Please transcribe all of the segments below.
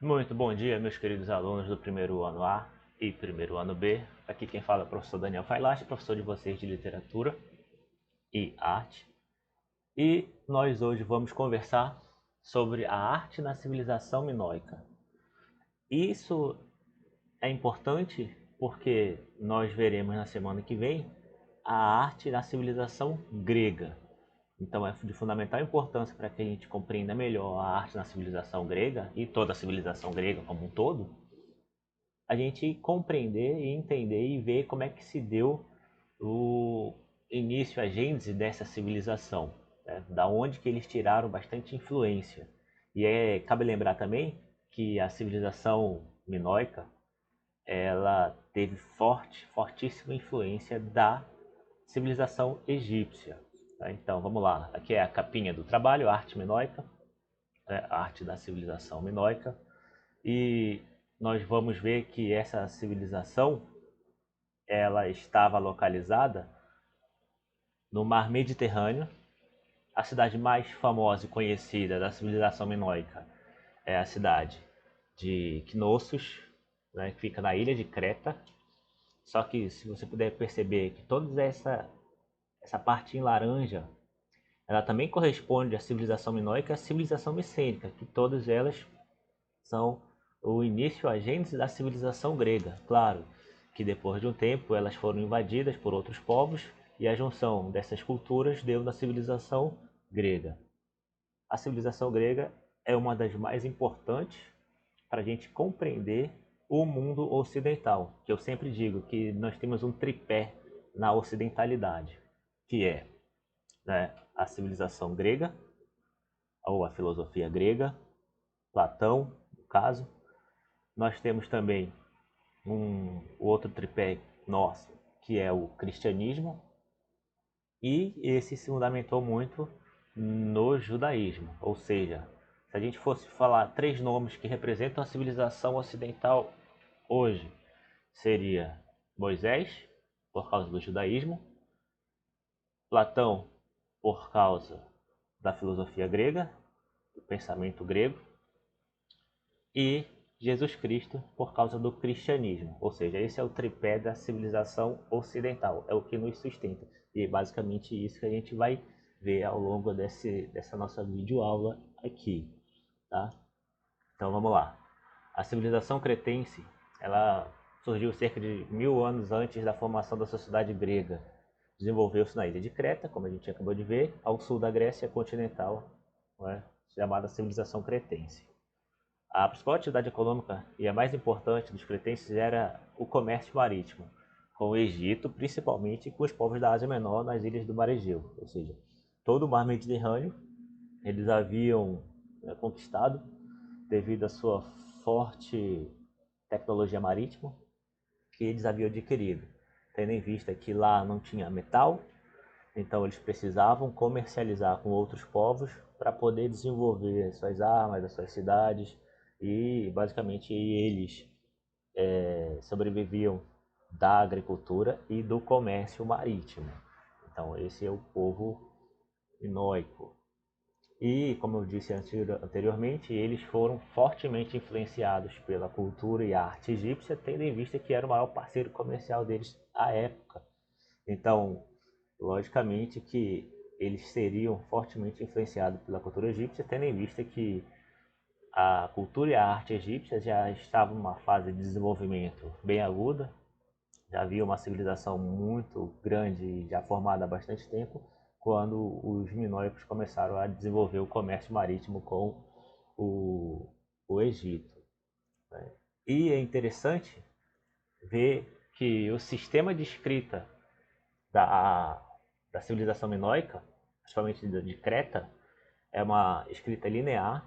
Muito bom dia, meus queridos alunos do primeiro ano A e primeiro ano B. Aqui quem fala é o professor Daniel Failache, professor de vocês de literatura e arte. E nós hoje vamos conversar sobre a arte na civilização minoica. Isso é importante porque nós veremos na semana que vem a arte na civilização grega. Então é de fundamental importância para que a gente compreenda melhor a arte na civilização grega e toda a civilização grega como um todo, a gente compreender e entender e ver como é que se deu o início, a gênese dessa civilização, né? Da onde que eles tiraram bastante influência. E cabe lembrar também que a civilização minoica, ela teve fortíssima influência da civilização egípcia. Tá? Então, vamos lá. Aqui é a capinha do trabalho, a arte minoica, né? A arte da civilização minoica. E nós vamos ver que essa civilização ela estava localizada no mar Mediterrâneo. A cidade mais famosa e conhecida da civilização minoica é a cidade de Knossos, né, que fica na ilha de Creta. Só que se você puder perceber que toda essa parte em laranja, ela também corresponde à civilização minoica e à civilização micênica, que todas elas são o início, a gênese da civilização grega. Claro que depois de um tempo elas foram invadidas por outros povos e a junção dessas culturas deu na civilização grega. A civilização grega é uma das mais importantes para a gente compreender o mundo ocidental, que eu sempre digo que nós temos um tripé na ocidentalidade, que é, né, a civilização grega, ou a filosofia grega, Platão, no caso. Nós temos também o outro tripé nosso, que é o cristianismo, e esse se fundamentou muito no judaísmo. Ou seja, se a gente fosse falar três nomes que representam a civilização ocidental hoje, seria Moisés, por causa do judaísmo, Platão, por causa da filosofia grega, do pensamento grego, e Jesus Cristo por causa do cristianismo. Ou seja, esse é o tripé da civilização ocidental, é o que nos sustenta. E é basicamente isso que a gente vai ver ao longo dessa nossa videoaula aqui. Tá? Então vamos lá. A civilização cretense, ela surgiu cerca de 1000 anos antes da formação da sociedade grega. Desenvolveu-se na ilha de Creta, como a gente acabou de ver, ao sul da Grécia continental, não é? Chamada civilização cretense. A principal atividade econômica e a mais importante dos cretenses era o comércio marítimo, com o Egito, principalmente com os povos da Ásia Menor nas ilhas do Mar Egeu, ou seja, todo o mar Mediterrâneo eles haviam conquistado devido à sua forte tecnologia marítima que eles haviam adquirido, tendo em vista que lá não tinha metal, então eles precisavam comercializar com outros povos para poder desenvolver suas armas, as suas cidades, e basicamente eles sobreviviam da agricultura e do comércio marítimo. Então esse é o povo minoico. E, como eu disse anteriormente, eles foram fortemente influenciados pela cultura e arte egípcia, tendo em vista que era o maior parceiro comercial deles à época. Então, logicamente que eles seriam fortemente influenciados pela cultura egípcia, tendo em vista que a cultura e a arte egípcia já estavam numa fase de desenvolvimento bem aguda, já havia uma civilização muito grande e já formada há bastante tempo, quando os minoicos começaram a desenvolver o comércio marítimo com o Egito. Né? E é interessante ver que o sistema de escrita da, da civilização minoica, principalmente de Creta, é uma escrita linear,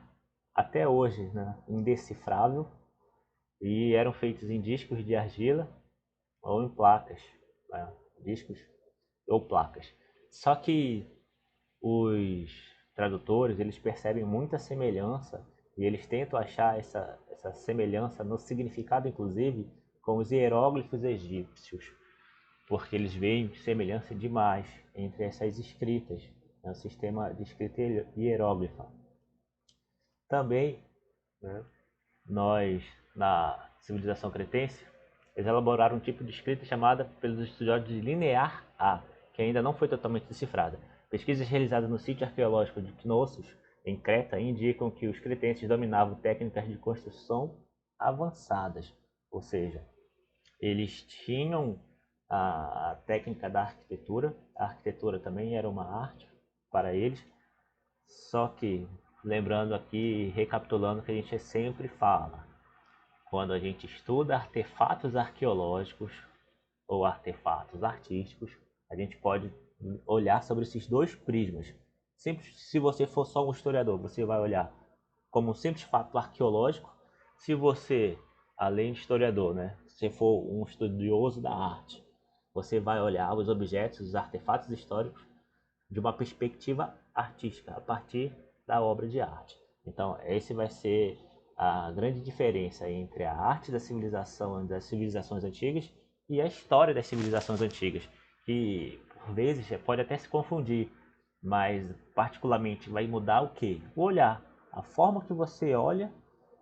até hoje, né, indecifrável, e eram feitos em discos de argila ou em placas, né, discos ou placas. Só que os tradutores eles percebem muita semelhança e eles tentam achar essa semelhança no significado, inclusive, com os hieróglifos egípcios, porque eles veem semelhança demais entre essas escritas, né, o sistema de escrita hieróglifa. Também, né, nós, na civilização cretense, eles elaboraram um tipo de escrita chamada pelos estudiosos de linear A, que ainda não foi totalmente decifrada. Pesquisas realizadas no sítio arqueológico de Knossos, em Creta, indicam que os cretenses dominavam técnicas de construção avançadas, ou seja, eles tinham a técnica da arquitetura, a arquitetura também era uma arte para eles, só que, lembrando aqui, recapitulando o que a gente sempre fala, quando a gente estuda artefatos arqueológicos ou artefatos artísticos, a gente pode olhar sobre esses dois prismas. Sempre, se você for só um historiador, você vai olhar como um simples fato arqueológico. Se você, além de historiador, né, se for um estudioso da arte, você vai olhar os objetos, os artefatos históricos de uma perspectiva artística, a partir da obra de arte. Então, esse vai ser a grande diferença entre a arte da civilização, das civilizações antigas, e a história das civilizações antigas, que por vezes pode até se confundir, mas particularmente vai mudar o quê? O olhar, a forma que você olha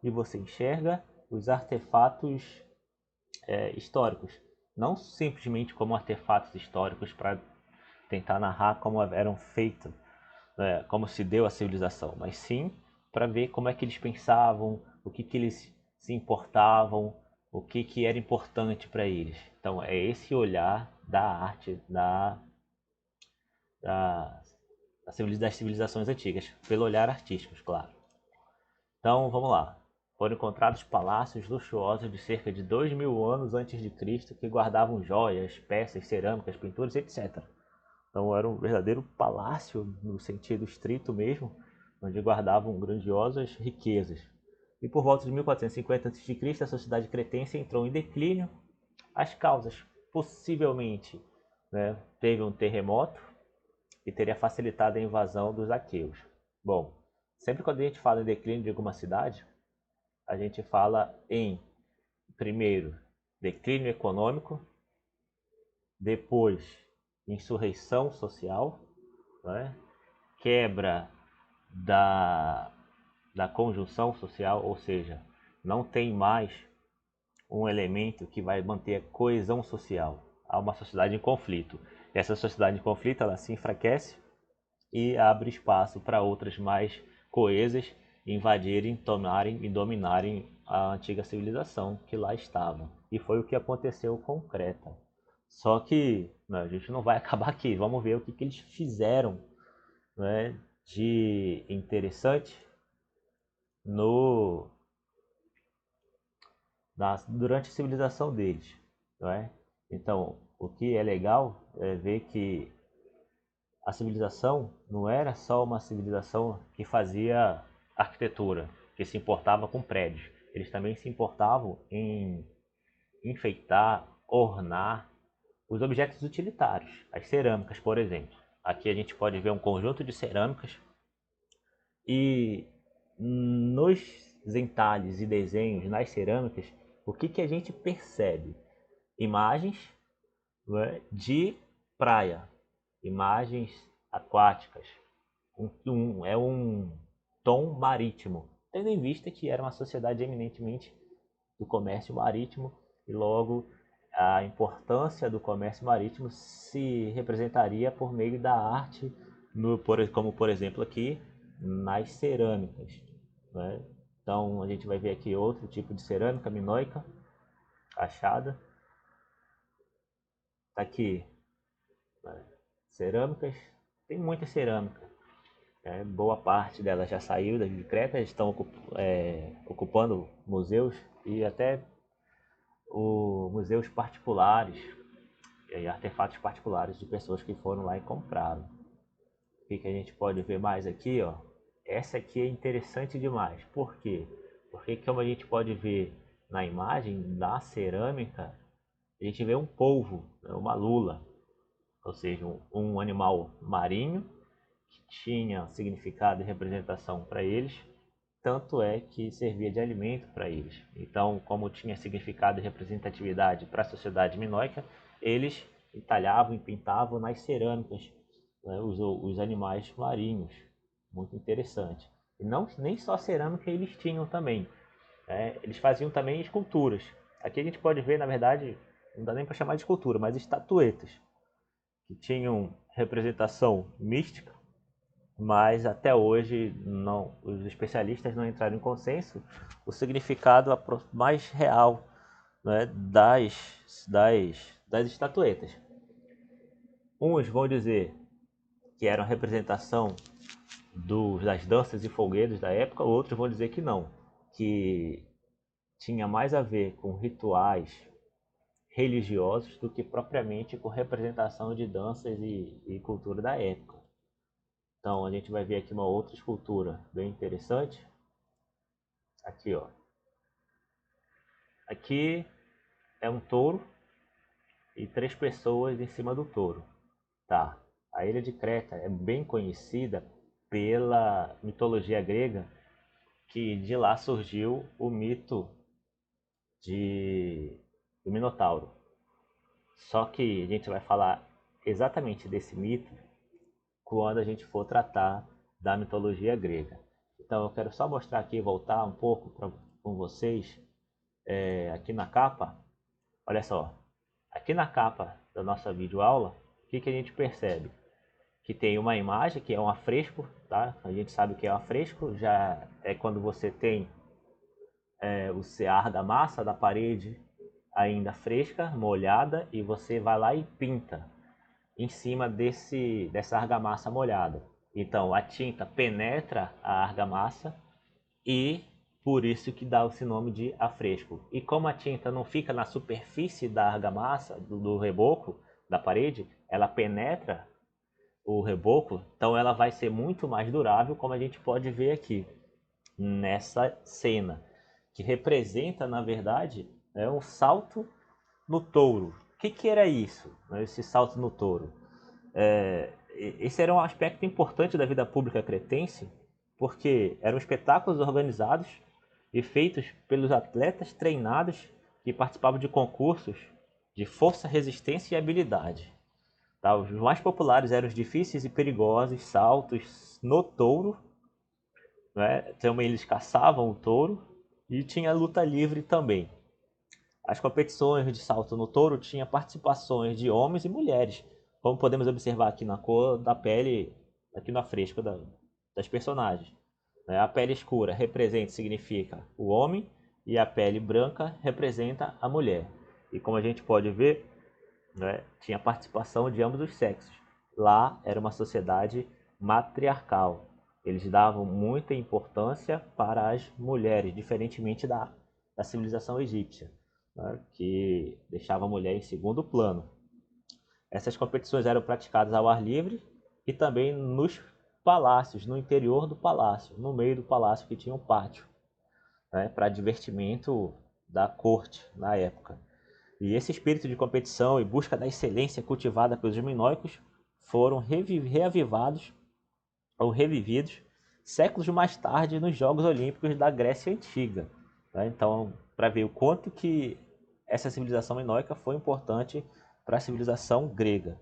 e você enxerga os artefatos históricos, não simplesmente como artefatos históricos para tentar narrar como eram feitos, né, como se deu a civilização, mas sim para ver como é que eles pensavam, o que eles se importavam, o que era importante para eles. Então é esse olhar da arte da, das civilizações antigas, pelo olhar artístico, claro. Então vamos lá. Foram encontrados palácios luxuosos de cerca de 2000 anos antes de Cristo que guardavam joias, peças, cerâmicas, pinturas, etc. Então era um verdadeiro palácio no sentido estrito mesmo, onde guardavam grandiosas riquezas. E por volta de 1450 a.C., a sociedade cretense entrou em declínio. As causas, possivelmente, né, teve um terremoto que teria facilitado a invasão dos aqueus. Bom, sempre quando a gente fala em declínio de alguma cidade, a gente fala em, primeiro, declínio econômico, depois, insurreição social, né? Quebra da, da conjunção social, ou seja, não tem mais um elemento que vai manter a coesão social. Há uma sociedade em conflito. Essa sociedade em conflito ela se enfraquece e abre espaço para outras mais coesas invadirem, tomarem e dominarem a antiga civilização que lá estava. E foi o que aconteceu com Creta. Só que a gente não vai acabar aqui. Vamos ver o que eles fizeram, né, de interessante no, durante a civilização deles. Não é? Então, o que é legal é ver que a civilização não era só uma civilização que fazia arquitetura, que se importava com prédios. Eles também se importavam em enfeitar, ornar os objetos utilitários, as cerâmicas, por exemplo. Aqui a gente pode ver um conjunto de cerâmicas e nos entalhes e desenhos nas cerâmicas, o que a gente percebe? Imagens, né, de praia, imagens aquáticas, é um tom marítimo, tendo em vista que era uma sociedade eminentemente do comércio marítimo e logo a importância do comércio marítimo se representaria por meio da arte, como por exemplo aqui nas cerâmicas, né? Então a gente vai ver aqui outro tipo de cerâmica minoica, achada. Tá aqui, né? Cerâmicas, tem muita cerâmica. Boa parte dela já saiu de Creta, estão ocupando museus e até museus particulares e artefatos particulares de pessoas que foram lá e compraram. O que a gente pode ver mais aqui, ó? Essa aqui é interessante demais. Por quê? Porque como a gente pode ver na imagem da cerâmica, a gente vê um polvo, né, uma lula, ou seja, um animal marinho que tinha significado e representação para eles, tanto é que servia de alimento para eles. Então, como tinha significado e representatividade para a sociedade minoica, eles entalhavam e pintavam nas cerâmicas, né, os animais marinhos. Muito interessante. E não, nem só cerâmica eles tinham também. Eles faziam também esculturas. Aqui a gente pode ver, na verdade, não dá nem para chamar de escultura, mas estatuetas, que tinham representação mística, mas até hoje não, os especialistas não entraram em consenso o significado mais real, né, das estatuetas. Uns vão dizer que eram representação das danças e folguedos da época, outros vão dizer que não, que tinha mais a ver com rituais religiosos do que propriamente com representação de danças e cultura da época. Então a gente vai ver aqui uma outra escultura bem interessante. Aqui, ó. Aqui é um touro e 3 pessoas em cima do touro. Tá. A ilha de Creta é bem conhecida pela mitologia grega, que de lá surgiu o mito do Minotauro. Só que a gente vai falar exatamente desse mito quando a gente for tratar da mitologia grega. Então eu quero só mostrar aqui, voltar um pouco com vocês, aqui na capa. Olha só, aqui na capa da nossa videoaula, o que a gente percebe? Que tem uma imagem que é um afresco, tá? A gente sabe o que é um afresco, já é quando você tem o cear da massa da parede ainda fresca, molhada, e você vai lá e pinta em cima dessa argamassa molhada. Então a tinta penetra a argamassa e por isso que dá esse nome de afresco. E como a tinta não fica na superfície da argamassa, do reboco da parede, ela penetra o reboco, então ela vai ser muito mais durável, como a gente pode ver aqui nessa cena, que representa, na verdade, um salto no touro. O que era isso, esse salto no touro? Esse era um aspecto importante da vida pública cretense, porque eram espetáculos organizados e feitos pelos atletas treinados que participavam de concursos de força, resistência e habilidade. Tá? Os mais populares eram os difíceis e perigosos saltos no touro, né? Também eles caçavam o touro e tinha luta livre também. As competições de salto no touro tinham participações de homens e mulheres, como podemos observar aqui na cor da pele, aqui na fresca das personagens. A pele escura representa, significa o homem, e a pele branca representa a mulher. E como a gente pode ver, né, tinha participação de ambos os sexos. Lá era uma sociedade matriarcal. Eles davam muita importância para as mulheres, diferentemente da civilização egípcia, né, que deixava a mulher em segundo plano. Essas competições eram praticadas ao ar livre e também nos palácios, no interior do palácio, no meio do palácio que tinha um pátio, né, para divertimento da corte na época. E esse espírito de competição e busca da excelência cultivada pelos minoicos foram reavivados ou revividos séculos mais tarde nos Jogos Olímpicos da Grécia Antiga. Tá? Então, para ver o quanto que essa civilização minoica foi importante para a civilização grega.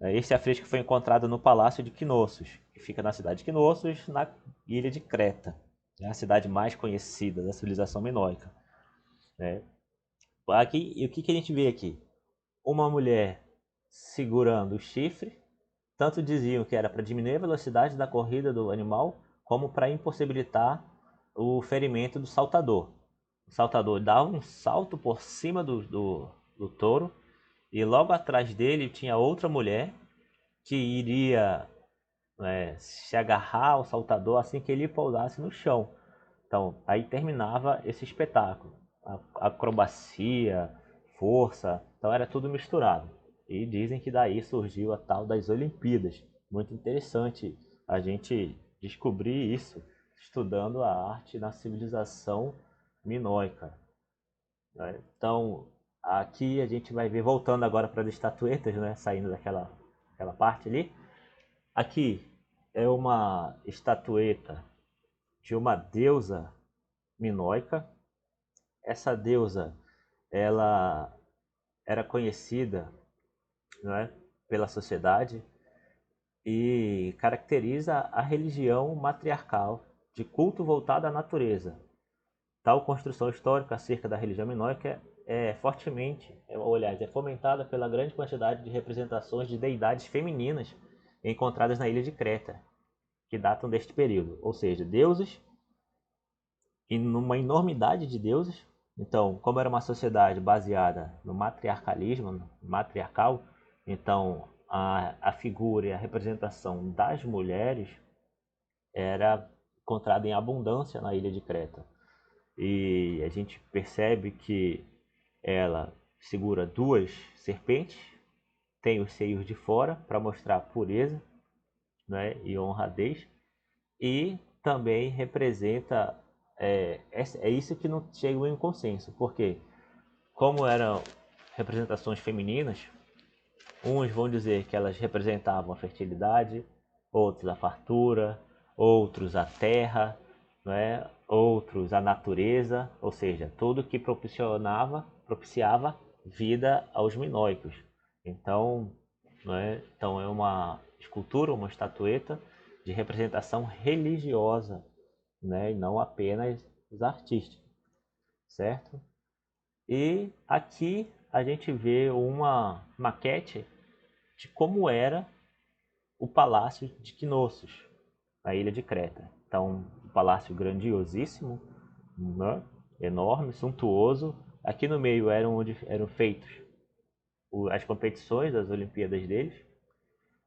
Esse afresco foi encontrado no Palácio de Knossos, que fica na cidade de Knossos, na ilha de Creta, a cidade mais conhecida da civilização minoica. Aqui, e o que a gente vê aqui? Uma mulher segurando o chifre, tanto diziam que era para diminuir a velocidade da corrida do animal, como para impossibilitar o ferimento do saltador. O saltador dava um salto por cima do touro, e logo atrás dele tinha outra mulher que iria se agarrar ao saltador assim que ele pousasse no chão. Então, aí terminava esse espetáculo. A acrobacia, força, então era tudo misturado. E dizem que daí surgiu a tal das Olimpíadas. Muito interessante a gente descobrir isso estudando a arte na civilização minoica. Né? Então, aqui a gente vai ver, voltando agora para as estatuetas, né? Saindo daquela parte ali. Aqui é uma estatueta de uma deusa minoica. Essa deusa, ela era conhecida, né, pela sociedade e caracteriza a religião matriarcal de culto voltado à natureza. Tal construção histórica acerca da religião minoica é fortemente, aliás, é fomentada pela grande quantidade de representações de deidades femininas encontradas na ilha de Creta, que datam deste período, ou seja, deuses e numa enormidade de deuses. Então, como era uma sociedade baseada no matriarcalismo, no matriarcal, então a figura e a representação das mulheres era encontrada em abundância na ilha de Creta. E a gente percebe que ela segura duas serpentes, tem os seios de fora para mostrar pureza, né, e honradez, e também representa, é isso que não chegou em consenso, porque como eram representações femininas, uns vão dizer que elas representavam a fertilidade, outros a fartura, outros a terra, né? Outros a natureza, ou seja, tudo que propiciava vida aos minoicos. Então, né? Então é uma escultura, uma estatueta de representação religiosa, né? E não apenas artística, certo? E aqui a gente vê uma maquete de como era o palácio de Knossos, na ilha de Creta. Então, um palácio grandiosíssimo, né? Enorme, suntuoso. Aqui no meio eram onde eram feitos as competições das Olimpíadas deles,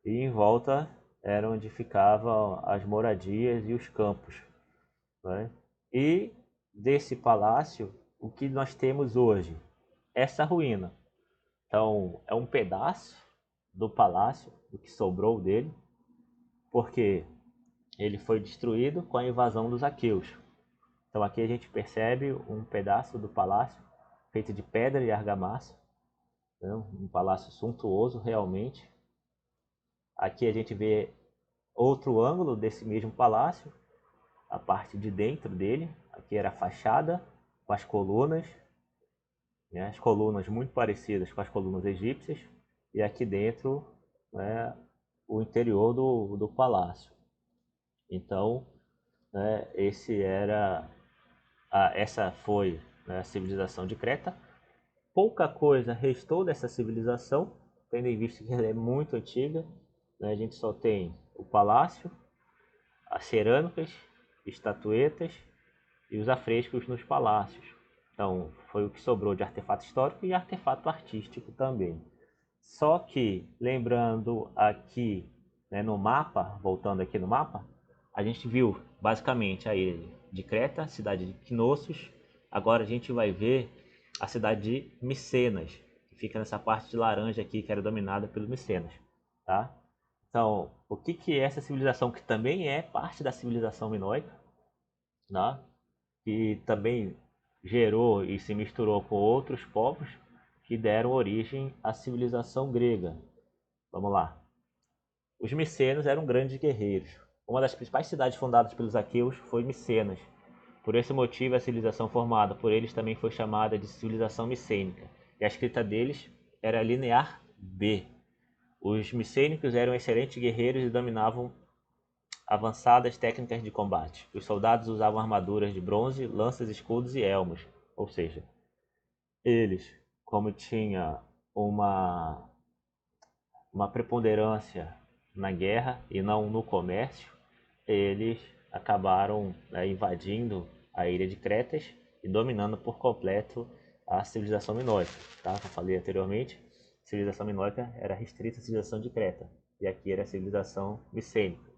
e em volta era onde ficavam as moradias e os campos, né? E desse palácio, o que nós temos hoje? Essa ruína. Então, é um pedaço do palácio, do que sobrou dele, porque ele foi destruído com a invasão dos aqueus. Então aqui a gente percebe um pedaço do palácio feito de pedra e argamassa, né? Um palácio suntuoso realmente. Aqui a gente vê outro ângulo desse mesmo palácio, a parte de dentro dele. Aqui era a fachada com as colunas, né? As colunas muito parecidas com as colunas egípcias, e aqui dentro, né, o interior do palácio. Então, né, essa foi, né, a civilização de Creta. Pouca coisa restou dessa civilização, tendo em vista que ela é muito antiga, né? A gente só tem o palácio, as cerâmicas, estatuetas e os afrescos nos palácios. Então, foi o que sobrou de artefato histórico e artefato artístico também. Só que, lembrando aqui, né, no mapa, voltando aqui no mapa, a gente viu basicamente a ilha de Creta, a cidade de Knossos. Agora a gente vai ver a cidade de Micenas, que fica nessa parte de laranja aqui, que era dominada pelos Micenas, tá? Então, o que é essa civilização, que também é parte da civilização minoica, né? Que também gerou e se misturou com outros povos que deram origem à civilização grega. Vamos lá. Os micenos eram grandes guerreiros. Uma das principais cidades fundadas pelos aqueus foi Micenas. Por esse motivo, a civilização formada por eles também foi chamada de civilização micênica, e a escrita deles era linear B. Os micênicos eram excelentes guerreiros e dominavam avançadas técnicas de combate. Os soldados usavam armaduras de bronze, lanças, escudos e elmos, ou seja, eles, como tinha uma preponderância na guerra e não no comércio, eles acabaram, né, invadindo a ilha de Cretas e dominando por completo a civilização minoica. Tá? Como eu falei anteriormente, a civilização minoica era restrita à civilização de Creta, e aqui era a civilização micênica,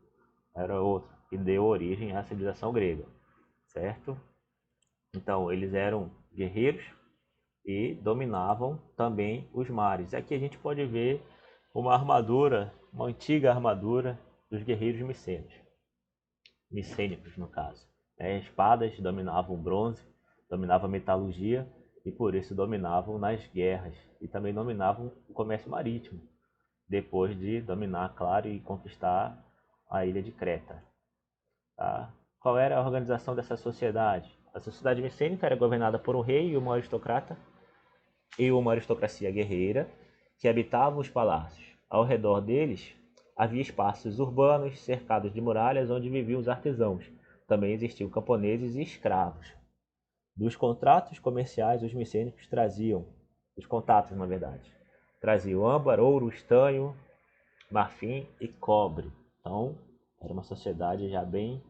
era outra, que deu origem à civilização grega, certo? Então, eles eram guerreiros e dominavam também os mares. Aqui a gente pode ver uma armadura, uma antiga armadura dos guerreiros micênicos no caso. Espadas dominavam o bronze, dominavam a metalurgia e por isso dominavam nas guerras e também dominavam o comércio marítimo, depois de dominar, claro, e conquistar a ilha de Creta. Tá? Qual era a organização dessa sociedade? A sociedade micênica era governada por um rei e uma aristocrata e uma aristocracia guerreira que habitavam os palácios. Ao redor deles havia espaços urbanos cercados de muralhas onde viviam os artesãos. Também existiam camponeses e escravos. Dos contratos comerciais, os micênicos traziam, os contatos na verdade, traziam âmbar, ouro, estanho, marfim e cobre. Então, era uma sociedade já bem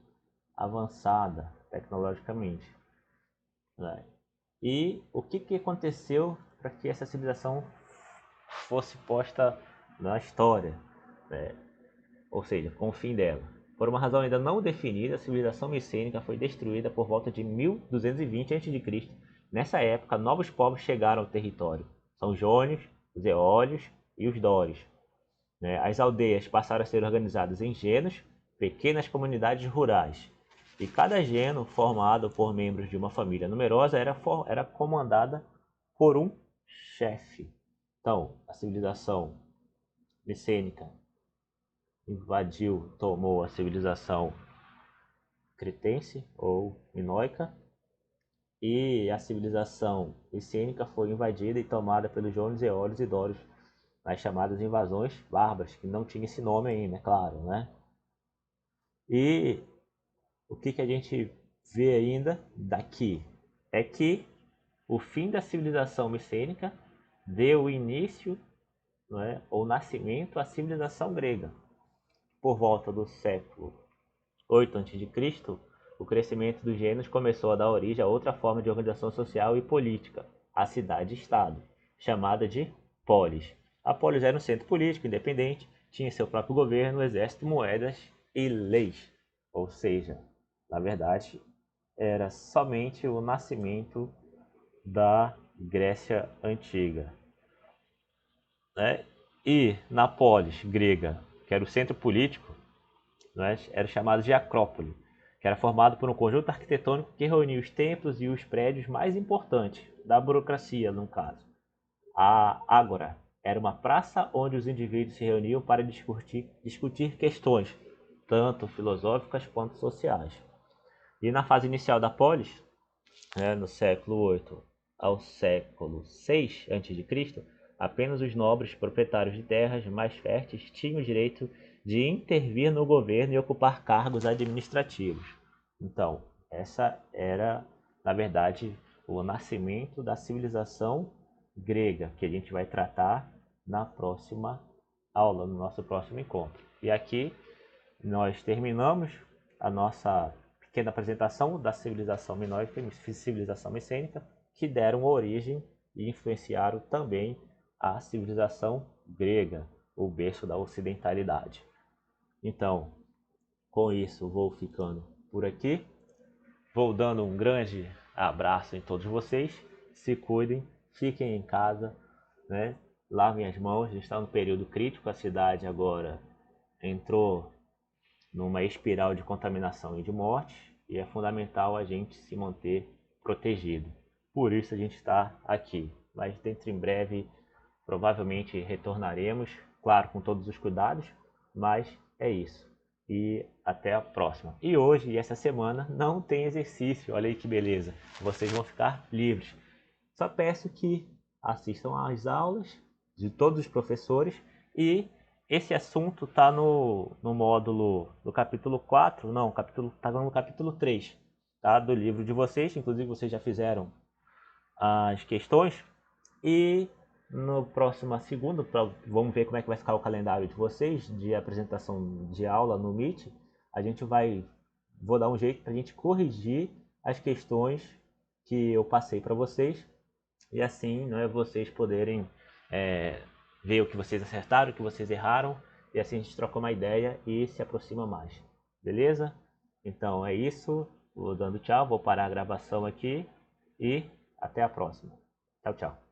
avançada tecnologicamente, né? E o que aconteceu para que essa civilização fosse posta na história, né? Ou seja, com o fim dela. Por uma razão ainda não definida, a civilização micênica foi destruída por volta de 1220 a.C. Nessa época, novos povos chegaram ao território. São os jônios, os eólios e os dórios. As aldeias passaram a ser organizadas em genos, pequenas comunidades rurais. E cada geno, formado por membros de uma família numerosa, era comandada por um chefe. Então, a civilização micênica invadiu, tomou a civilização cretense ou minoica, e a civilização micênica foi invadida e tomada pelos jônios, eólios e dórios, nas chamadas invasões bárbaras, que não tinha esse nome ainda, é claro, né? E o que a gente vê ainda daqui é que o fim da civilização micênica deu início, né, ou nascimento à civilização grega. Por volta do século 8 a.C., o crescimento dos gêneros começou a dar origem a outra forma de organização social e política, a cidade-estado, chamada de polis. A polis era um centro político independente, tinha seu próprio governo, exército, moedas e leis. Ou seja, na verdade, era somente o nascimento da Grécia Antiga, né? E na polis grega, que era o centro político, né, era chamado de Acrópole, que era formado por um conjunto arquitetônico que reunia os templos e os prédios mais importantes da burocracia, no caso. A Ágora era uma praça onde os indivíduos se reuniam para discutir questões, tanto filosóficas quanto sociais. E na fase inicial da polis, né, no século 8 ao século 6 a.C., apenas os nobres proprietários de terras mais férteis tinham o direito de intervir no governo e ocupar cargos administrativos. Então, essa era, na verdade, o nascimento da civilização grega, que a gente vai tratar na próxima aula, no nosso próximo encontro. E aqui nós terminamos a nossa pequena apresentação da civilização minoica e civilização micênica, que deram origem e influenciaram também a civilização grega, o berço da ocidentalidade. Então, com isso, vou ficando por aqui. Vou dando um grande abraço em todos vocês. Se cuidem, fiquem em casa, né? Lavem as mãos. Está no período crítico. A cidade agora entrou numa espiral de contaminação e de morte, e é fundamental a gente se manter protegido. Por isso a gente está aqui. Mas dentro em breve, provavelmente retornaremos, claro, com todos os cuidados, mas é isso. E até a próxima. E hoje e essa semana não tem exercício, olha aí que beleza. Vocês vão ficar livres. Só peço que assistam às aulas de todos os professores, e esse assunto está no módulo do capítulo 4, não, está no capítulo 3, tá, do livro de vocês. Inclusive vocês já fizeram as questões, e no próximo segunda, vamos ver como é que vai ficar o calendário de vocês, de apresentação de aula no Meet. Vou dar um jeito para a gente corrigir as questões que eu passei para vocês, e assim, né, vocês poderem ver o que vocês acertaram, o que vocês erraram, e assim a gente troca uma ideia e se aproxima mais. Beleza? Então é isso, vou dando tchau, vou parar a gravação aqui e até a próxima. Tchau, tchau.